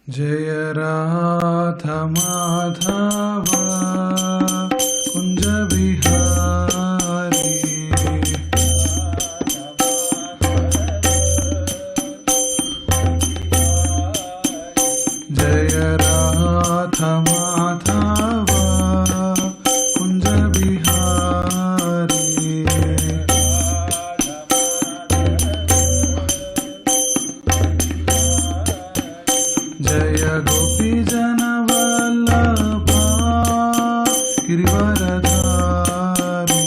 Jaya Radha Madhava Kunja Vihari Jaya Radha Madhava Kunja Vihari Jaya Gopi Jana Vallabha Girivaradhari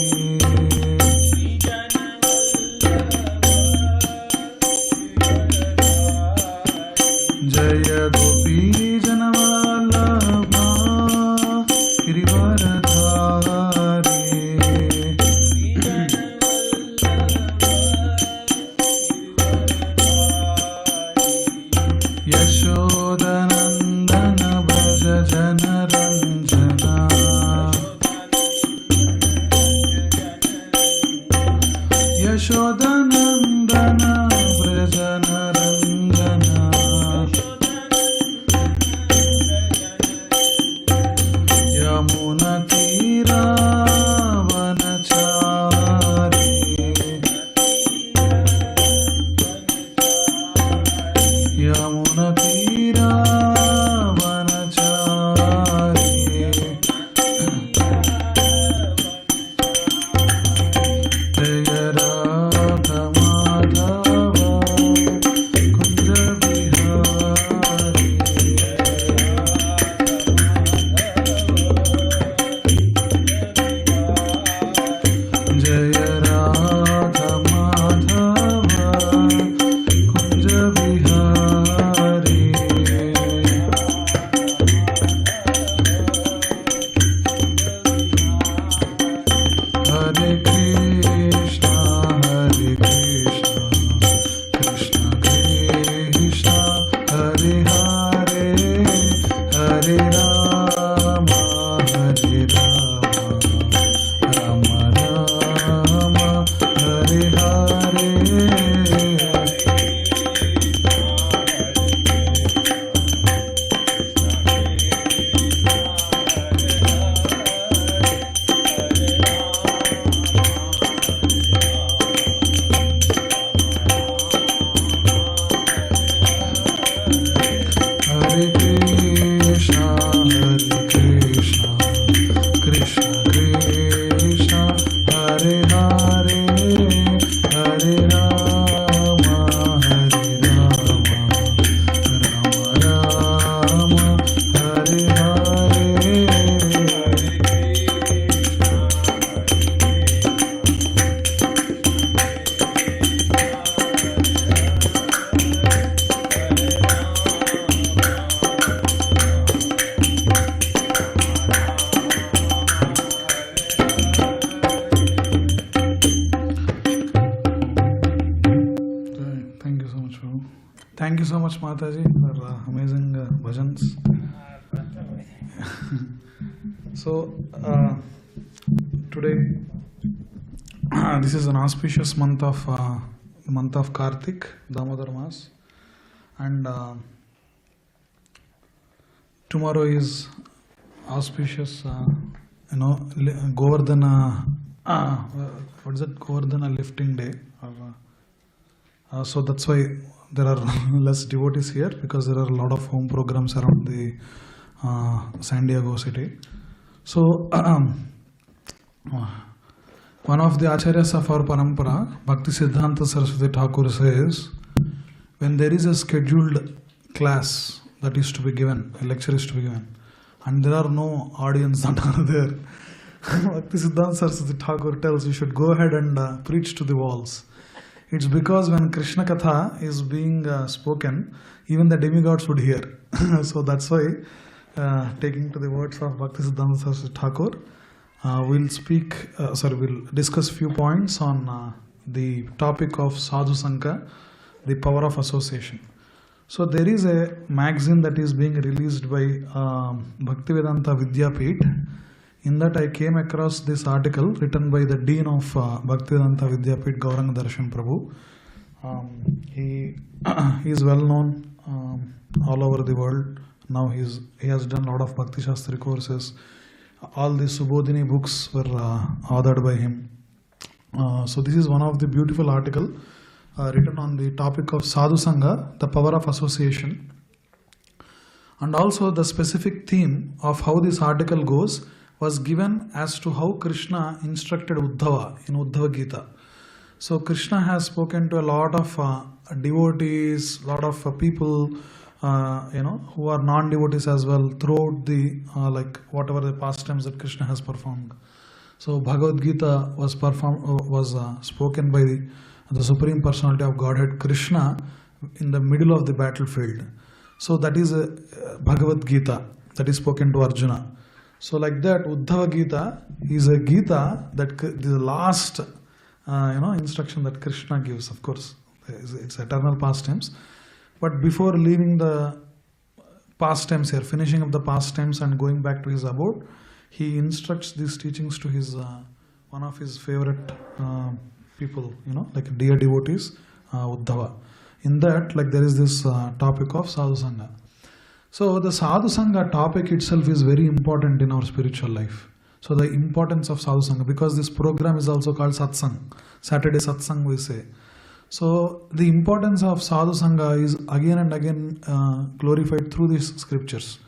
Jaya Gopi Jana Vallabha Girivaradhari Yashodanandana Braja Janaranjana Yashodanandana Braja Janaranjana Yamuna Tira Vanachari Yamuna Tira Vanachari Jaya Radha Madhava Kunja Vihari Jaya Radha Madhava Kunja Vihari Hare Krishna Krishna Krishna Hare Hare Hare Rama Rama Rama Hare Hare Hare Krishna Krishna Krishna Hare Hare Hare Rama Rama Rama Hare Hare Thank you so much, Prabhu. Thank you so much, Mataji, for amazing bhajans. So, today, this is an auspicious month of Kartik, Damodar Mas, and tomorrow is auspicious, Govardhana, what is it, Govardhana lifting day. So that's why there are less devotees here, because there are a lot of home programs around the San Diego city. So one of the acharyas of our parampara, Bhakti Siddhanta Saraswati Thakur, says, when there is a scheduled class that is to be given, a lecture is to be given, and there are no audience that are there, Bhakti Siddhanta Saraswati Thakur tells you should go ahead and preach to the walls. It's because when Krishna Katha is being spoken, even the demigods would hear. So that's why, taking to the words of Bhakti Siddhanta Saraswati Thakur, we'll discuss few points on the topic of Sadhu Sanga, the power of association. So there is a magazine that is being released by Bhaktivedanta Vidyapith. In that I came across this article written by the Dean of Bhaktivedanta Vidyapith, Gauranga Darshan Prabhu. He is well known all over the world. Now he has done a lot of Bhakti Shastri courses. All the Subodhini books were authored by him. So this is one of the beautiful article written on the topic of Sadhu Sanga, the power of association. And also the specific theme of how this article goes was given as to how Krishna instructed Uddhava in Uddhava Gita. So Krishna has spoken to a lot of devotees, lot of people, who are non-devotees as well throughout the like whatever the pastimes that Krishna has performed. So Bhagavad Gita was spoken by the Supreme Personality of Godhead Krishna in the middle of the battlefield. So that is a Bhagavad Gita that is spoken to Arjuna. So like that, Uddhava Gita is a Gita that the last instruction that Krishna gives. Of course, it's eternal pastimes. But before leaving the pastimes here, finishing up the pastimes and going back to his abode, he instructs these teachings to his one of his favorite people, like dear devotees, Uddhava. In that, like there is this topic of Sadhu Sanga. So the Sadhu Sanga topic itself is very important in our spiritual life. So the importance of Sadhu Sanga, because this program is also called Satsang, Saturday Satsang we say. So the importance of Sadhu Sanga is again and again glorified through these scriptures.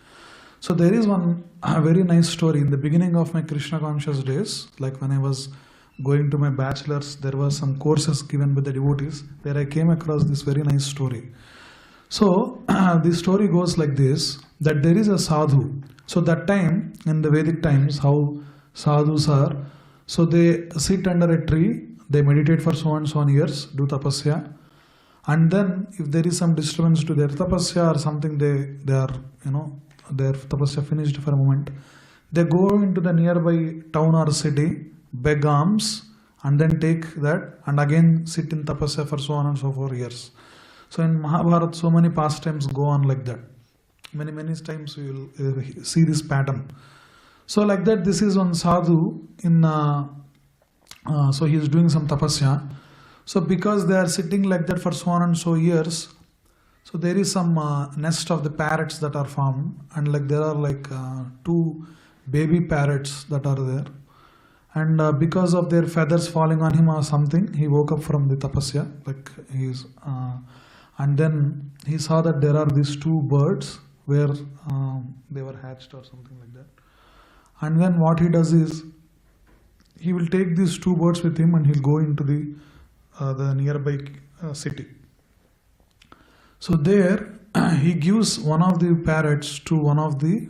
So there is one very nice story. In the beginning of my Krishna conscious days, like when I was going to my bachelor's, there were some courses given by the devotees. There I came across this very nice story. So the story goes like this, that there is a sadhu. So that time, in the Vedic times, how sadhus are, so they sit under a tree, they meditate for so and so on years, do tapasya, and then if there is some disturbance to their tapasya or something, they are, their tapasya finished for a moment, they go into the nearby town or city, beg alms, and then take that and again sit in tapasya for so on and so forth years. So in Mahabharata, so many pastimes go on like that. Many times we will see this pattern. So like that, this is one sadhu in. So he is doing some tapasya. So because they are sitting like that for so on and so years, so there is some nest of the parrots that are formed, and like there are like two baby parrots that are there. And because of their feathers falling on him or something, he woke up from the tapasya. Like and then he saw that there are these two birds where they were hatched or something like that. And then what he does is, he will take these two birds with him and he'll go into the nearby city. So there he gives one of the parrots to one of the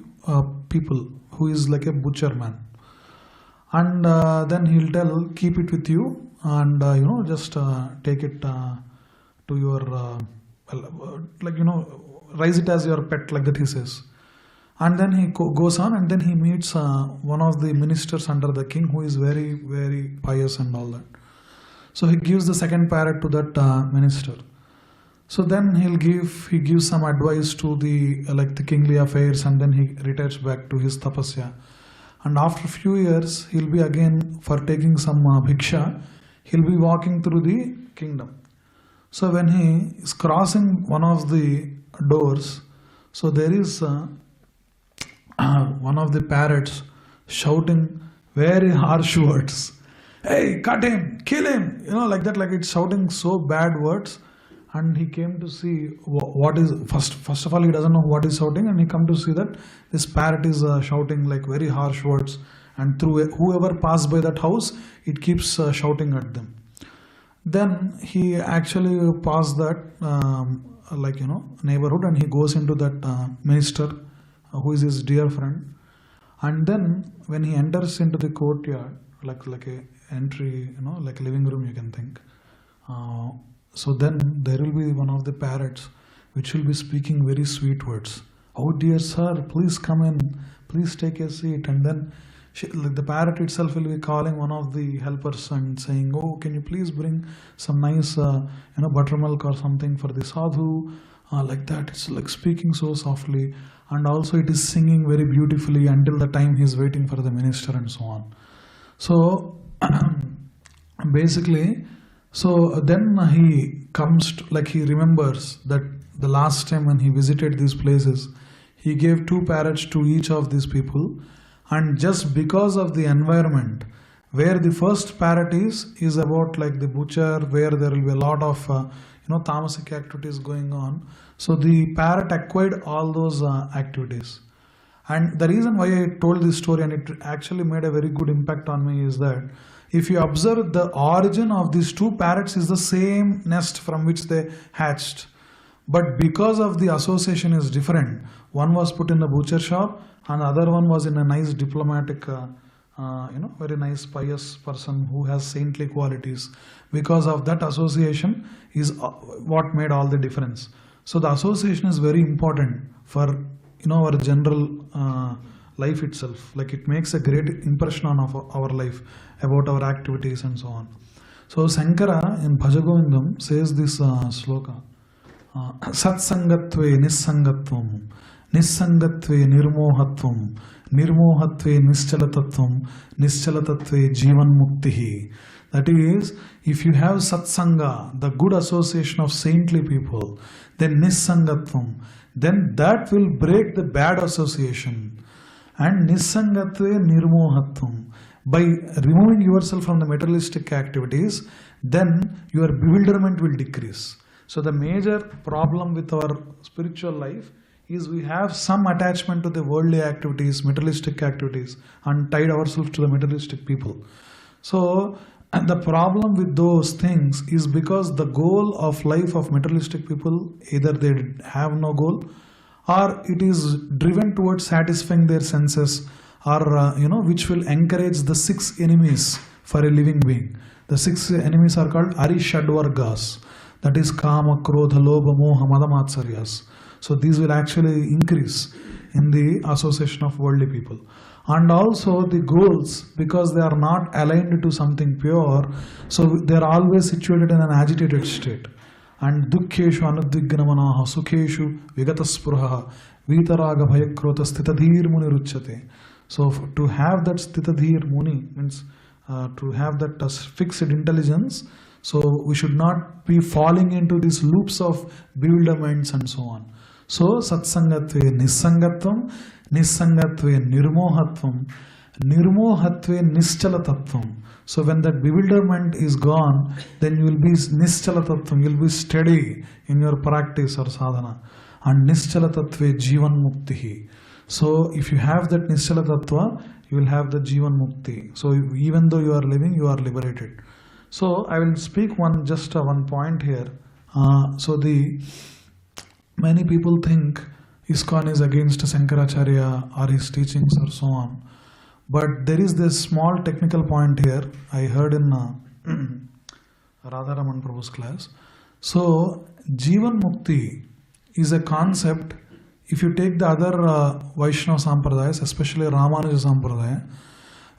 people who is like a butcher man. And then he'll tell, keep it with you and just take it to your raise it as your pet, like that he says. And then he goes on, and then he meets one of the ministers under the king who is very, very pious and all that. So he gives the second parrot to that minister. So then he gives some advice to the kingly affairs, and then he retires back to his tapasya. And after a few years, he'll be again for taking some bhiksha, he'll be walking through the kingdom. So when he is crossing one of the doors, so there is one of the parrots shouting very harsh words. Hey, cut him, kill him, like that, like it's shouting so bad words. And he came to see what is, first of all, he doesn't know what is shouting, and he come to see that this parrot is shouting like very harsh words, and through whoever passed by that house, it keeps shouting at them. Then he actually passed that neighborhood, and he goes into that minister who is his dear friend. And then when he enters into the courtyard, like a entry, like a living room, you can think. So then there will be one of the parrots which will be speaking very sweet words. Oh dear sir, please come in, please take a seat. And then the parrot itself will be calling one of the helpers and saying, oh, can you please bring some nice buttermilk or something for the sadhu, like that. It's like speaking so softly, and also it is singing very beautifully until the time he is waiting for the minister and so on. So basically, so then he comes to, he remembers that the last time when he visited these places, he gave 2 parrots to each of these people, and just because of the environment, where the first parrot is about like the butcher, where there will be a lot of tamasic activities going on. So the parrot acquired all those activities. And the reason why I told this story, and it actually made a very good impact on me, is that if you observe, the origin of these 2 parrots is the same nest from which they hatched. But because of the association is different, one was put in the butcher shop and the other one was in a nice diplomatic, very nice pious person who has saintly qualities. Because of that association is what made all the difference. So the association is very important for our general life itself. Like it makes a great impression on our life, about our activities and so on. So Sankara in Bhajagovindam says this sloka. Satsangatve nissangatvam, nissangatve nirmohatvam, nirmohatve nischalatatvam, nischalatatve jivan muktihi. That is, if you have satsanga, the good association of saintly people, then nissangatvam, then that will break the bad association. And nissangatve nirmohatvam, by removing yourself from the materialistic activities, then your bewilderment will decrease. So the major problem with our spiritual life is we have some attachment to the worldly activities, materialistic activities, and tied ourselves to the materialistic people. So and the problem with those things is because the goal of life of materialistic people, either they have no goal, or it is driven towards satisfying their senses, or which will encourage the 6 enemies for a living being. The 6 enemies are called Arishadvargas. That is Kama, Krodha, Lobha, Moha, Mada, Matsaryas. So these will actually increase in the association of worldly people. And also the goals, because they are not aligned to something pure, so they are always situated in an agitated state. And Dukkheshu Anudvignamanaha, Sukheshu Vigataspurha, Vitaraga Bhayakrota Stitadhir Muni Ruchyate. So to have that Stitadhir Muni means to have that fixed intelligence. So we should not be falling into these loops of bewilderments and so on. So satsangatve nissangatvam, nissangatve nirmohatvam, nirmohatve nischalatattvam. So when that bewilderment is gone, then you will be nischalatattvam, you will be steady in your practice or sadhana. And nischalatattve jivan muktihi. So if you have that nischalatattva, you will have the jivan mukti. So even though you are living, you are liberated. So I will speak just one point here. Many people think ISKCON is against Shankaracharya or his teachings or so on. But there is this small technical point here I heard in Radharaman Prabhu's class. So Jivan Mukti is a concept. If you take the other Vaishnava Sampradayas, especially Ramanuja Sampradaya,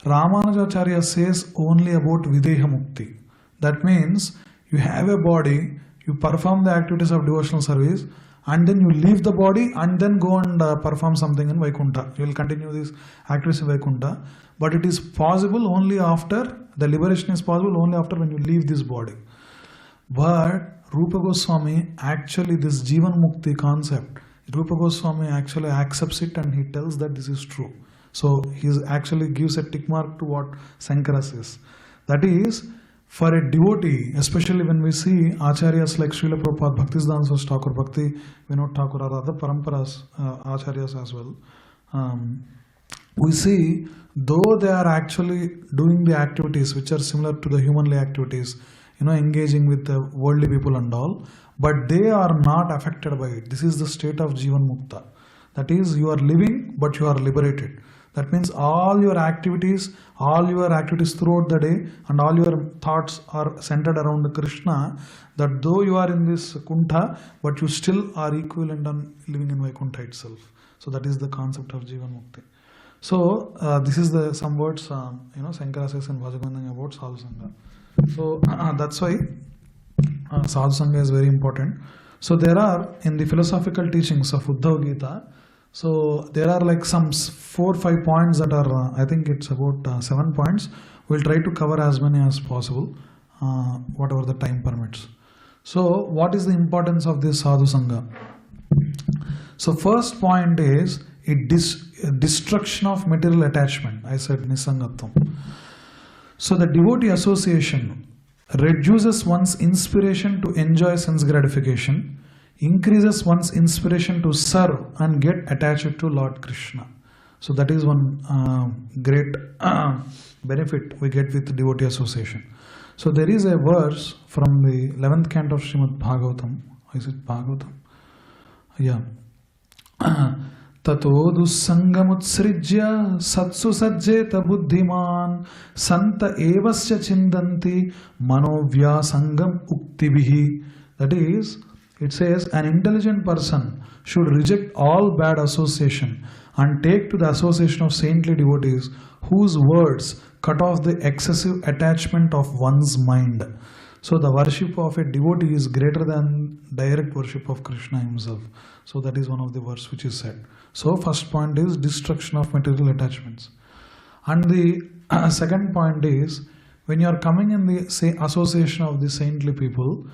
Ramanujacharya says only about Videha Mukti. That means you have a body, you perform the activities of devotional service, and then you leave the body and then go and perform something in Vaikuntha. You will continue these activities in Vaikuntha. But it is possible only after, the liberation is possible only after when you leave this body. But Rupa Goswami, actually this Jivan Mukti concept, Rupa Goswami actually accepts it and he tells that this is true. So he actually gives a tick mark to what Sankara says. That is, for a devotee, especially when we see acharyas like Srila Prabhupada, Bhaktisiddhanta Saraswati Thakur, Bhakti Vinod Thakur, or other paramparas, acharyas as well, we see though they are actually doing the activities which are similar to the humanly activities, engaging with the worldly people and all, but they are not affected by it. This is the state of Jivan Mukta. That is, you are living but you are liberated. That means all your activities throughout the day and all your thoughts are centered around Krishna, that though you are in this Kuntha, but you still are equivalent on living in Vaikuntha itself. So that is the concept of Jivan Mukti. So this is some words Sankara says in Bhajagovindam about Sadhu Sanga. So that's why Sadhu Sanga is very important. So there are, in the philosophical teachings of Uddhava Gita, so there are like some 4 or 5 points that are, I think it's about 7 points. We'll try to cover as many as possible, whatever the time permits. So, what is the importance of this Sadhu Sanga? So, first point is destruction of material attachment. I said Nisangatvam. So, the devotee association reduces one's inspiration to enjoy sense gratification, increases one's inspiration to serve and get attached to Lord Krishna. So, that is one great benefit we get with devotee association. So, there is a verse from the 11th canto of Srimad Bhagavatam. Is it Bhagavatam? Yeah. Tato dussangamutsrijya satsu sajjeta buddhiman santa evasya chindanti manovya sangam uktibihi. That is, it says an intelligent person should reject all bad association and take to the association of saintly devotees whose words cut off the excessive attachment of one's mind. So the worship of a devotee is greater than direct worship of Krishna himself. So that is one of the verse which is said. So first point is destruction of material attachments. And the second point is, when you are coming in the association of the saintly people,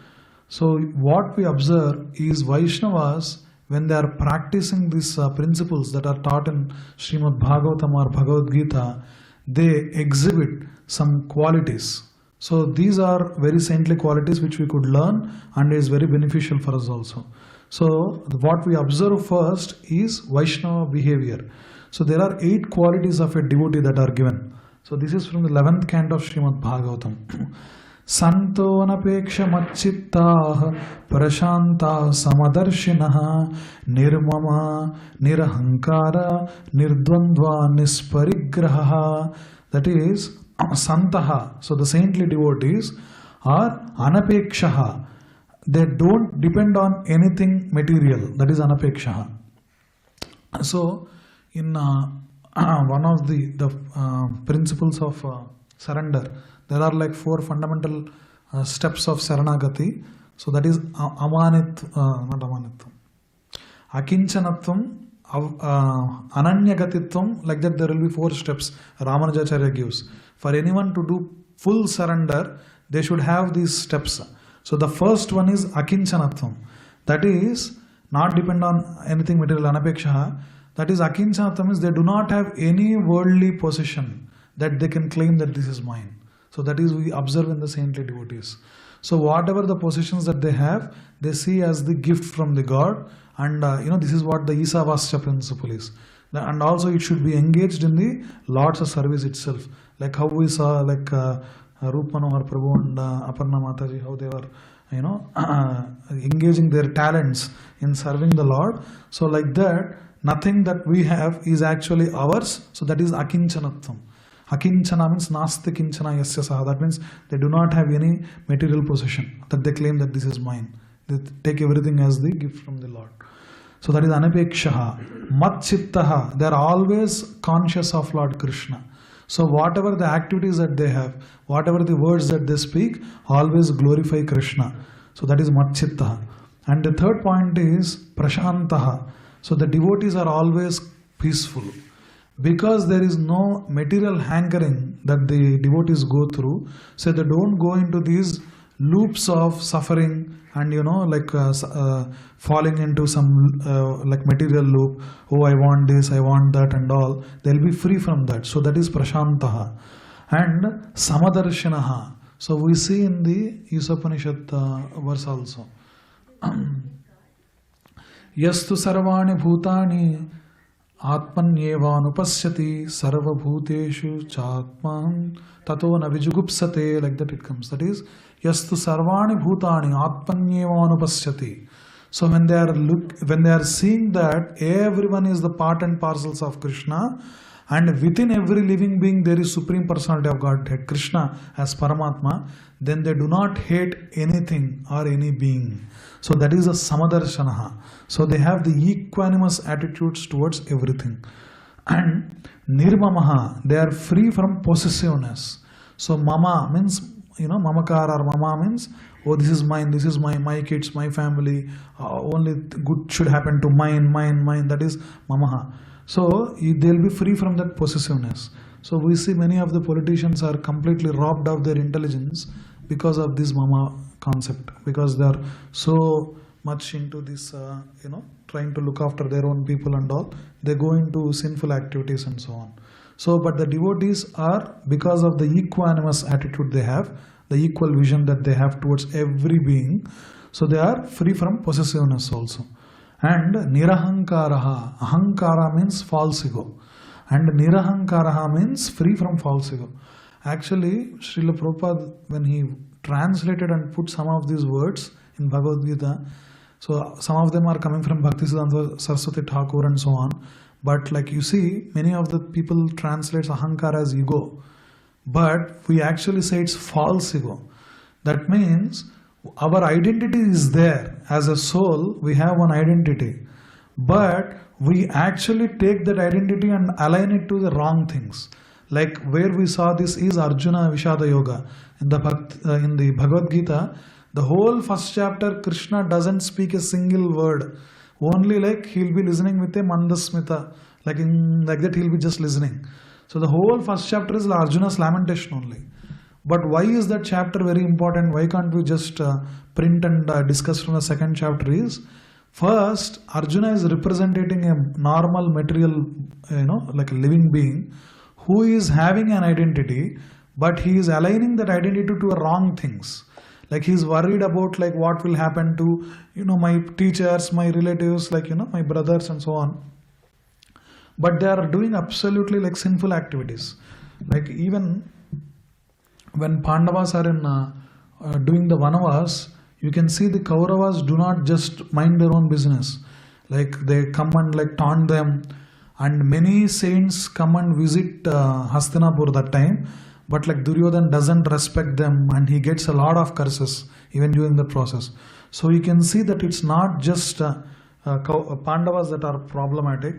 so what we observe is Vaishnavas, when they are practicing these principles that are taught in Srimad Bhagavatam or Bhagavad Gita, they exhibit some qualities. So these are very saintly qualities which we could learn and is very beneficial for us also. So what we observe first is Vaishnava behavior. So there are 8 qualities of a devotee that are given. So this is from the 11th canto of Srimad Bhagavatam. Santo anapeksha machittah prashanta samadarshinaha nirmama nirahankara nirdvandva nisparigraha. That is santaha. So the saintly devotees are anapekshaha. They don't depend on anything material. That is anapekshaha. So in one of the principles of surrender, there are like 4 fundamental steps of Saranagati. So that is not amanitvam, akinchanatvam, ananyagatitvam. Like that there will be 4 steps Ramanujacharya gives. For anyone to do full surrender, they should have these steps. So the first one is akinchanatvam. That is not depend on anything material, anapekshaha. That is akinchanatvam is they do not have any worldly possession that they can claim that this is mine. So that is we observe in the saintly devotees. So whatever the possessions that they have, they see as the gift from the God, and this is what the Isavasya principle is. And also it should be engaged in the Lord's service itself. Like how we saw like Rup Manohar Prabhu and Aparna Mataji, how they were engaging their talents in serving the Lord. So like that, nothing that we have is actually ours. So that is akinchanatvam. Akinchana means nasti kinchana yasya saha. That means they do not have any material possession that they claim that this is mine. They take everything as the gift from the Lord. So that is anapekshaha. Mat chittaha. They are always conscious of Lord Krishna. So whatever the activities that they have, whatever the words that they speak, always glorify Krishna. So that is mat chittaha. And the third point is prashantaha. So the devotees are always peaceful. Because there is no material hankering that the devotees go through, so they don't go into these loops of suffering and falling into some like material loop. Oh, I want this, I want that and all. They'll be free from that. So that is prashantaha. And samadarshinaha. So we see in the Upanishad verse also. Yastu sarvani bhutani atmanyevanupashyati sarvabhuteshu chatman tato na vijugupsate. Like that it comes. That is, yastu sarvani bhutani atmanyevanupashyati. So when they are seeing that everyone is the part and parcels of Krishna, and within every living being there is Supreme Personality of Godhead, Krishna as Paramatma, then they do not hate anything or any being. So that is a samadarshanaha. So they have the equanimous attitudes towards everything. And nirmamaha, they are free from possessiveness. So mama means, mamakar or mama means, oh, this is mine, this is my kids, my family, only good should happen to mine, that is mamaha. So they'll be free from that possessiveness. So we see many of the politicians are completely robbed of their intelligence because of this mama concept, because they are so much into this, trying to look after their own people and all. They go into sinful activities and so on. So, but the devotees are, because of the equanimous attitude they have, the equal vision that they have towards every being, so they are free from possessiveness also. And nirahankaraha, ahankara means false ego, and nirahankaraha means free from false ego. Actually, Srila Prabhupada, when he translated and put some of these words in Bhagavad Gita, so some of them are coming from Bhakti Siddhanta Saraswati Thakur and so on. But like you see, many of the people translates ahankara as ego, but we actually say it's false ego. That means our identity is there. As a soul, we have one identity, but we actually take that identity and align it to the wrong things. Like where we saw this is Arjuna Vishada Yoga. In the Bhagavad Gita, the whole first chapter, Krishna doesn't speak a single word. Only like he'll be listening with a mandasmita, like that he'll be just listening. So the whole first chapter is Arjuna's lamentation only. But why is that chapter very important? Why can't we just print and discuss from the second chapter? Is first, Arjuna is representing a normal material, like a living being who is having an identity, but he is aligning that identity to wrong things. Like he is worried about like what will happen to my teachers, my relatives, like my brothers and so on. But they are doing absolutely like sinful activities. Like even when Pandavas are in doing the Vanavas, you can see the Kauravas do not just mind their own business. Like they come and like taunt them, and many saints come and visit Hastinapur that time. But like Duryodhan doesn't respect them, and he gets a lot of curses even during the process. So you can see that it's not just Pandavas that are problematic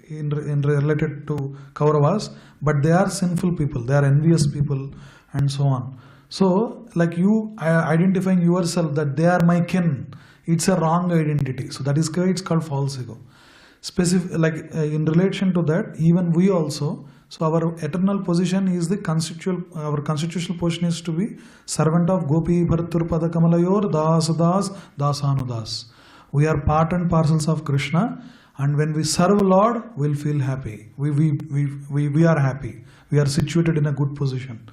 in related to Kauravas, but they are sinful people, they are envious people and so on. So like you identifying yourself that they are my kin, it's a wrong identity. So that is why it's called false ego. In relation to that, even we also, so our eternal position is our constitutional position is to be servant of Gopi Bhartur Pada Kamalayor Das Dasanudas. We are part and parcels of Krishna, and when we serve Lord, we'll feel happy. We are happy. We are situated in a good position.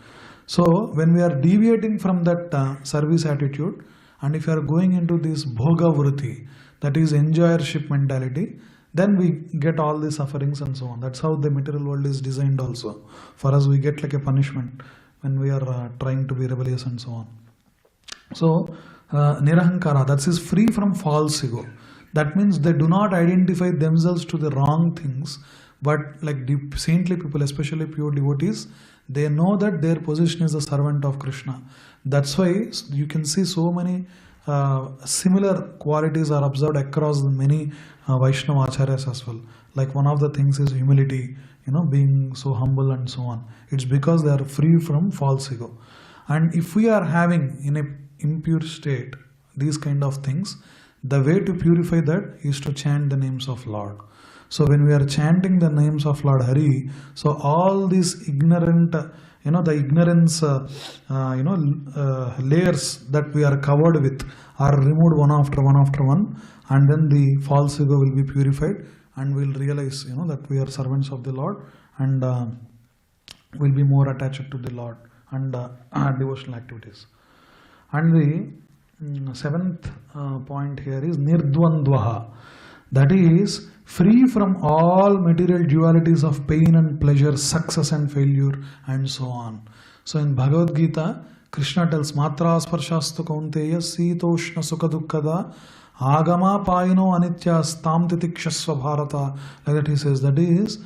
So when we are deviating from that service attitude, and if you are going into this bhoga vritti, that is enjoyership mentality, then we get all the sufferings and so on. That's how the material world is designed also. For us, we get like a punishment when we are trying to be rebellious and so on. So, nirahankara, that is free from false ego. That means they do not identify themselves to the wrong things, but like the saintly people, especially pure devotees, they know that their position is the servant of Krishna. That's why you can see so many similar qualities are observed across many Vaishnava acharyas as well. Like one of the things is humility, being so humble and so on. It's because they are free from false ego. And if we are having in an impure state these kind of things, the way to purify that is to chant the names of Lord. So when we are chanting the names of Lord Hari, so all these ignorant, the ignorance, layers that we are covered with are removed one after one, and then the false ego will be purified, and we'll realize, that we are servants of the Lord, and will be more attached to the Lord and devotional activities. And the seventh point here is nirdvandvaha, that is free from all material dualities of pain and pleasure, success and failure, and so on. So in Bhagavad Gita, Krishna tells Matra Sparshastu Kaunteya Sitoshna Sukha Dukkada Agama Paino Anitya Stam Titikshasva Bharata. Like that he says, that is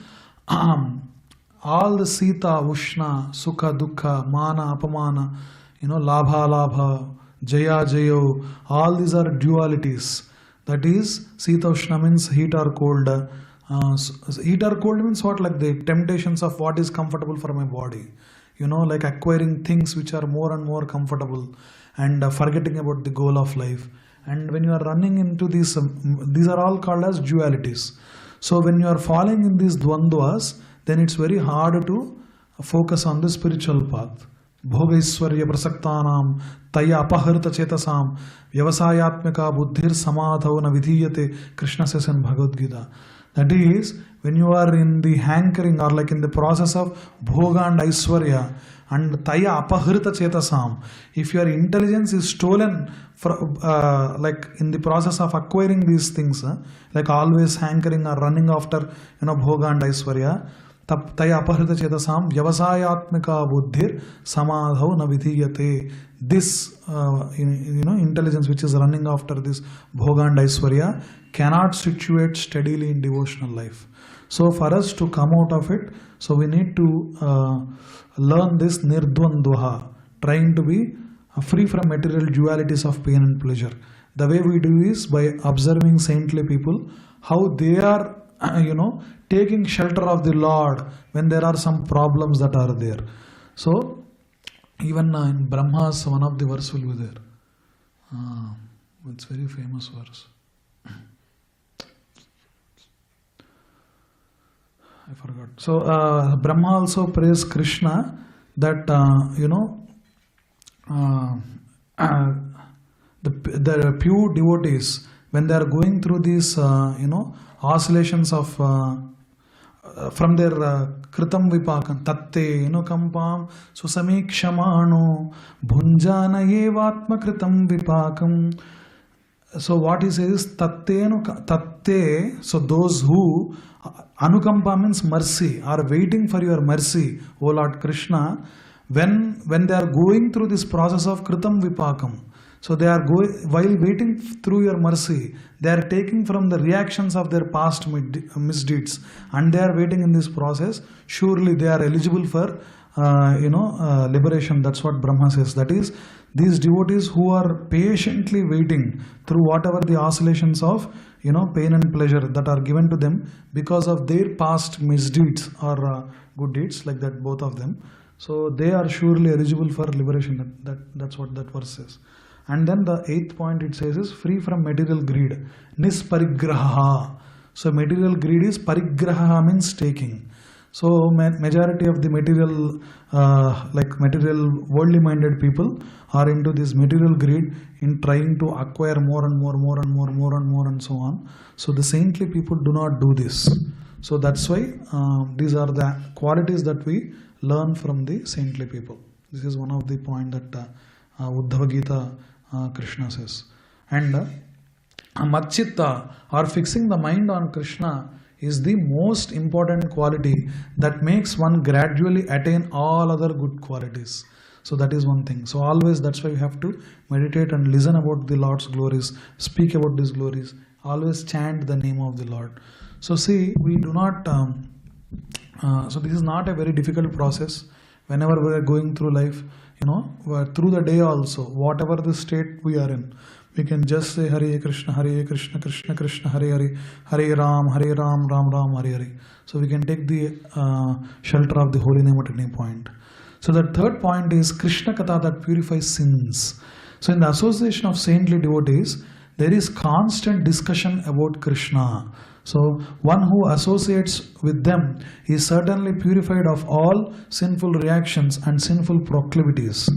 all the Sita, Ushna, Sukha, Dukkha, Mana, Apamana, Labha, Labha, Jaya, Jayo, all these are dualities. That is, Sita Ushna means heat or cold. Heat or cold means what? Like the temptations of what is comfortable for my body. Like acquiring things which are more and more comfortable, and forgetting about the goal of life. And when you are running into these are all called as dualities. So when you are falling in these dvandvas, then it's very hard to focus on the spiritual path. bhogaisvarya prasaktanam taya apahrita chetasam vyavasayatmika buddhir samadhau na vidhiyate, Krishna says in Bhagavad Gita. That is, when you are in the hankering or like in the process of bhoga and aiswarya and taya apahrita chetasam, if your intelligence is stolen like in the process of acquiring these things, like always hankering or running after bhoga and aiswarya, taya apahrita chetasam vyavasayatmika buddhir samadhau na vidhiyate. This intelligence which is running after this bhoga and aiswarya cannot situate steadily in devotional life. So for us to come out of it, so we need to learn this nirdvandvaha, trying to be free from material dualities of pain and pleasure. The way we do is by observing saintly people, how they are taking shelter of the Lord when there are some problems that are there. So even in Brahmas, one of the verse will be there. It's very famous verse. I forgot. So Brahma also prays Krishna that the pure devotees, when they are going through these oscillations of from their kritam vipakam tatte kampam susamikshamaano bhunjana yevatma kritam vipakam. So what he says, tatte, so those who anukampa means mercy, are waiting for your mercy, O Lord Krishna, when they are going through this process of kritam vipakam. So they are while waiting through your mercy, they are taking from the reactions of their past misdeeds, and they are waiting in this process. Surely they are eligible for liberation. That's what Brahma says. That is, these devotees who are patiently waiting through whatever the oscillations of pain and pleasure that are given to them because of their past misdeeds or good deeds, like that, both of them. So they are surely eligible for liberation. That's what that verse says. And then the 8th point it says is free from material greed. Nisparigraha. So material greed is parigraha, means taking. So majority of the material worldly minded people are into this material greed in trying to acquire more and more and so on. So the saintly people do not do this. So that's why these are the qualities that we learn from the saintly people. This is one of the point that Uddhava Gita Krishna says. And Matchitta, or fixing the mind on Krishna, is the most important quality that makes one gradually attain all other good qualities. So that is one thing. So always, that's why you have to meditate and listen about the Lord's glories, speak about these glories, always chant the name of the Lord. So see, we do not, so this is not a very difficult process. Whenever we are going through life, through the day also, whatever the state we are in, we can just say Hare Krishna, Krishna Krishna, Hare Hare, Hare Ram, Ram Ram, Hare Hare. So we can take the shelter of the holy name at any point. So the third point is Krishna Katha, that purifies sins. So in the association of saintly devotees, there is constant discussion about Krishna. So one who associates with them is certainly purified of all sinful reactions and sinful proclivities.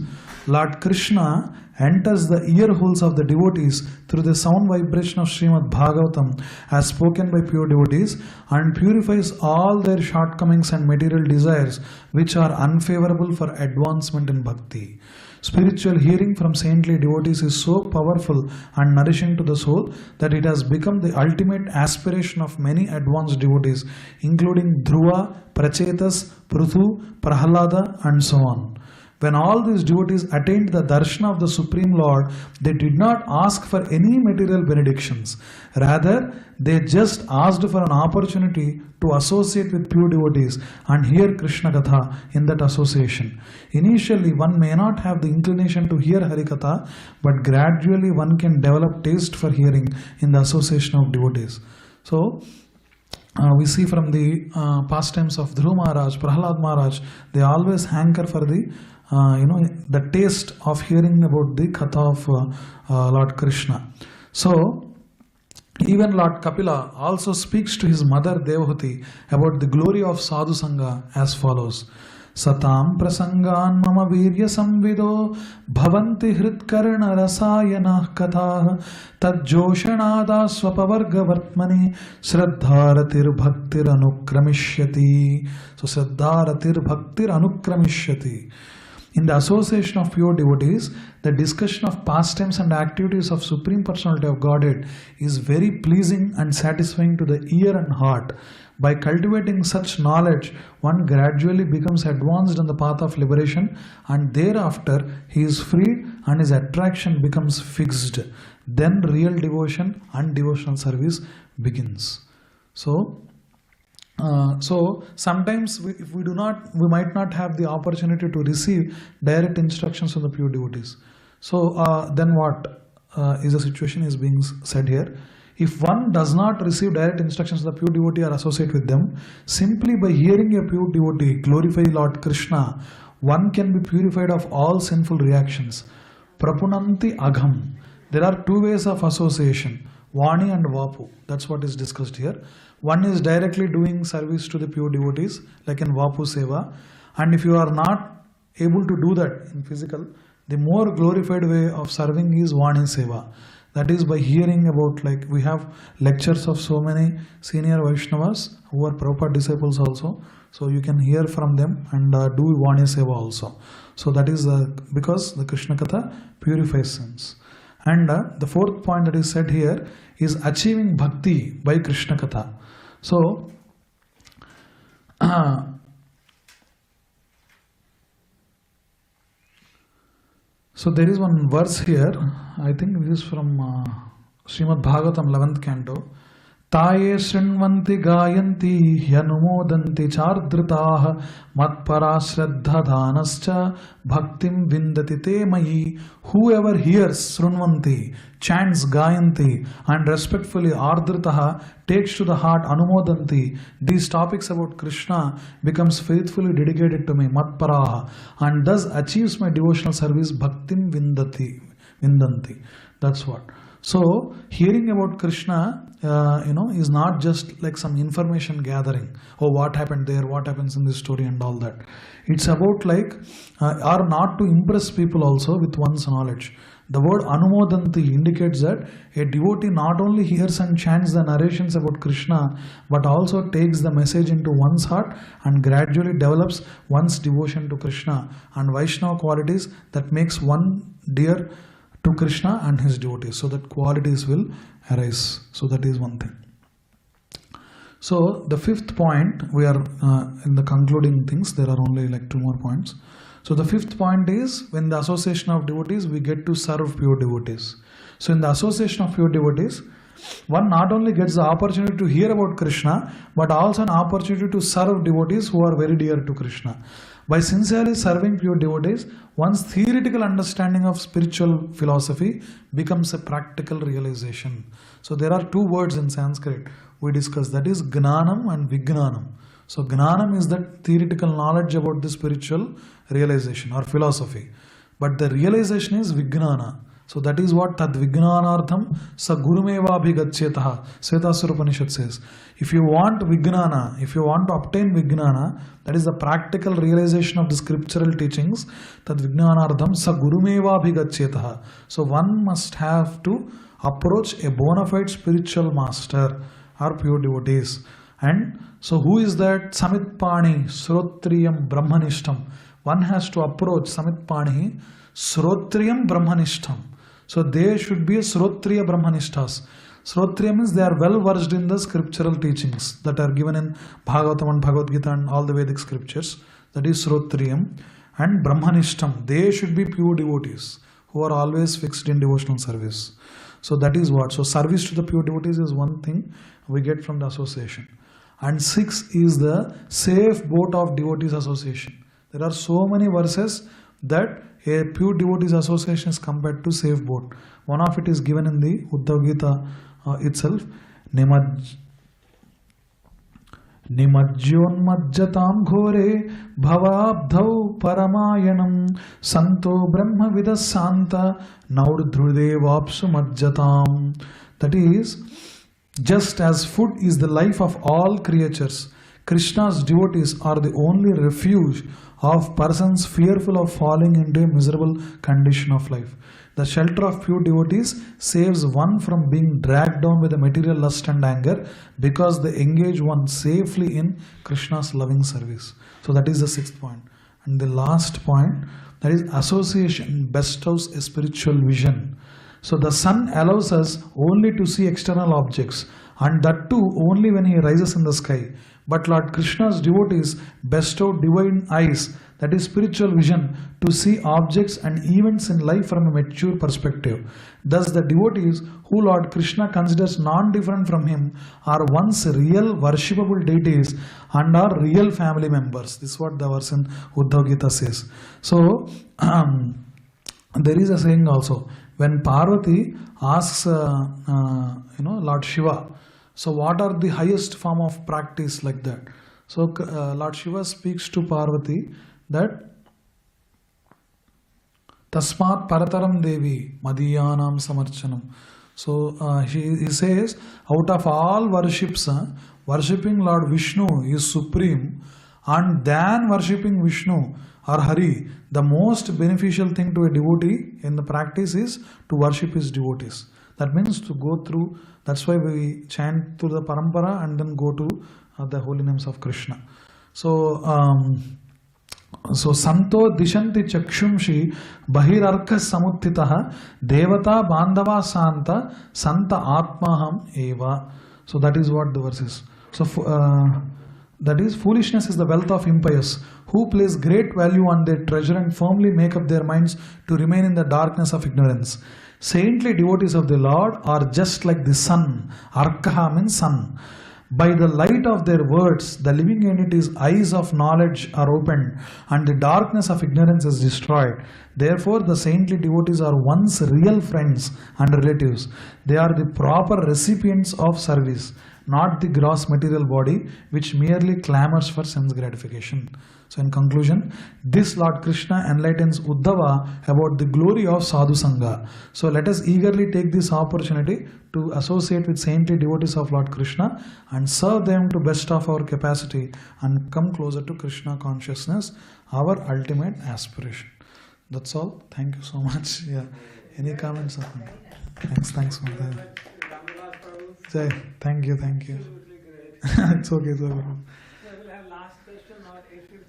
Lord Krishna enters the ear holes of the devotees through the sound vibration of Srimad Bhagavatam as spoken by pure devotees, and purifies all their shortcomings and material desires which are unfavorable for advancement in bhakti. Spiritual hearing from saintly devotees is so powerful and nourishing to the soul that it has become the ultimate aspiration of many advanced devotees, including Dhruva, Prachetas, Pruthu, Prahalada, and so on. When all these devotees attained the darshan of the Supreme Lord, they did not ask for any material benedictions. Rather, they just asked for an opportunity to associate with pure devotees and hear Krishna Katha in that association. Initially, one may not have the inclination to hear Hari Katha, but gradually one can develop taste for hearing in the association of devotees. So, we see from the pastimes of Dhruva Maharaj, Prahalad Maharaj, they always hanker for the the taste of hearing about the Katha of Lord Krishna. So, even Lord Kapila also speaks to his mother Devotee about the glory of Sadhu Sanga as follows. Satam prasangan mama virya samvido bhavanti hritkarna rasayana katah tajjoshanada swapavarga vartmani shraddharatir bhaktir anukramishyati. So shraddharatir bhaktir anukramishyati. In the association of pure devotees, the discussion of pastimes and activities of Supreme Personality of Godhead is very pleasing and satisfying to the ear and heart. By cultivating such knowledge, one gradually becomes advanced in the path of liberation, and thereafter he is freed and his attraction becomes fixed. Then real devotion and devotional service begins. So sometimes we might not have the opportunity to receive direct instructions from the pure devotees. So then what is the situation is being said here? If one does not receive direct instructions from the pure devotee or associate with them, simply by hearing a pure devotee glorify Lord Krishna, one can be purified of all sinful reactions. Prapunanti agham. There are two ways of association, Vani and Vapu. That's what is discussed here. One is directly doing service to the pure devotees, like in Vapu Seva. And if you are not able to do that in physical, the more glorified way of serving is Vani Seva. That is by hearing about, like we have lectures of so many senior Vaishnavas who are Prabhupada disciples also. So you can hear from them and do Vani Seva also. So that is because the Krishna Katha purifies sins. And the fourth point that is said here is achieving Bhakti by Krishna Katha. So, so there is one verse here, I think this is from Srimad Bhagavatam 11th canto. Taye shrinvanti gayanti hyanumodanti chardritaah matpara shraddha dhanascha bhaktim vindati te mayi. Whoever hears shrinvanti, chants gayanti and respectfully ardritaah takes to the heart anumodanti, these topics about Krishna, becomes faithfully dedicated to me, matparaha, and thus achieves my devotional service, bhaktim vindanti. That's what. So hearing about Krishna is not just like some information gathering. Oh, what happened there, what happens in this story and all that. It's about like, or not to impress people also with one's knowledge. The word anumodanti indicates that a devotee not only hears and chants the narrations about Krishna, but also takes the message into one's heart and gradually develops one's devotion to Krishna and Vaishnava qualities that makes one dear to Krishna and his devotees, so that qualities will arise. So that is one thing. So the fifth point, we are in the concluding things, there are only like two more points. So the fifth point is, when the association of devotees, we get to serve pure devotees. So in the association of pure devotees, one not only gets the opportunity to hear about Krishna, but also an opportunity to serve devotees who are very dear to Krishna. By sincerely serving pure devotees, one's theoretical understanding of spiritual philosophy becomes a practical realization. So there are two words in Sanskrit we discussed, that is Gnanam and Vijnanam. So Gnanam is that theoretical knowledge about the spiritual realization or philosophy. But the realization is Vijnana. So that is what Tad Vijnanartham Sa Gurumeva Bhigachyetaha Svetasura Upanishad says. If you want Vijnana, if you want to obtain Vijnana, that is the practical realization of the scriptural teachings, Tad Vijnanartham Sa Gurumeva Bhigachyetaha. So one must have to approach a bona fide spiritual master or pure devotees. And so who is that? Samitpani Srotriyam Brahmanishtam. One has to approach Samitpani Srotriyam Brahmanishtam. So they should be a Srotriya Brahmanishtas. Srotriya means they are well versed in the scriptural teachings that are given in Bhagavatam and Bhagavad Gita and all the Vedic scriptures. That is Srotriyam. And Brahmanishtam, they should be pure devotees who are always fixed in devotional service. So that is what. So service to the pure devotees is one thing we get from the association. And 6 is the safe boat of devotees association. There are so many verses that a pure devotees association is compared to safe boat. One of it is given in the Uddhav Gita itself. Nimajyonmajjatam ghore bhavabdhau paramayanam santo brahma vidasanta naudhrudevapsu majjatam. That is, just as food is the life of all creatures, Krishna's devotees are the only refuge of persons fearful of falling into a miserable condition of life. The shelter of pure devotees saves one from being dragged down with the material lust and anger, because they engage one safely in Krishna's loving service. So that is the sixth point. And the last point, that is association bestows a spiritual vision. So the sun allows us only to see external objects, and that too only when he rises in the sky. But Lord Krishna's devotees bestow divine eyes, that is spiritual vision, to see objects and events in life from a mature perspective. Thus the devotees who Lord Krishna considers non-different from him are once real worshipable deities and are real family members. This is what the verse in Uddhav Gita says. So there is a saying also, when Parvati asks Lord Shiva, so what are the highest form of practice, like that? So Lord Shiva speaks to Parvati that Tasmat Parataram Devi Madhyanam Samarchanam. So he says, out of all worships, worshipping Lord Vishnu is supreme, and than worshipping Vishnu or Hari, the most beneficial thing to a devotee in the practice is to worship his devotees. That means to go through, that's why we chant through the parampara and then go to the holy names of Krishna. So Santo Dishanti Chakshumshi Bahirarka Samuttitaha Devata Bandhava Santa Santa Atmaham Eva. So that is what the verse is. So that is, foolishness is the wealth of impious, who place great value on their treasure and firmly make up their minds to remain in the darkness of ignorance. Saintly devotees of the Lord are just like the sun. Arkaha means sun. By the light of their words, the living entity's eyes of knowledge are opened and the darkness of ignorance is destroyed. Therefore, the saintly devotees are once real friends and relatives. They are the proper recipients of service, not the gross material body which merely clamors for sense gratification. So in conclusion, this Lord Krishna enlightens Uddhava about the glory of Sadhu Sanga. So let us eagerly take this opportunity to associate with saintly devotees of Lord Krishna and serve them to best of our capacity and come closer to Krishna consciousness, our ultimate aspiration. That's all. Thank you so much. Yeah. Any comments? Thanks for that. Jai. Thank you. Absolutely great. It's okay. So we'll have last question, or if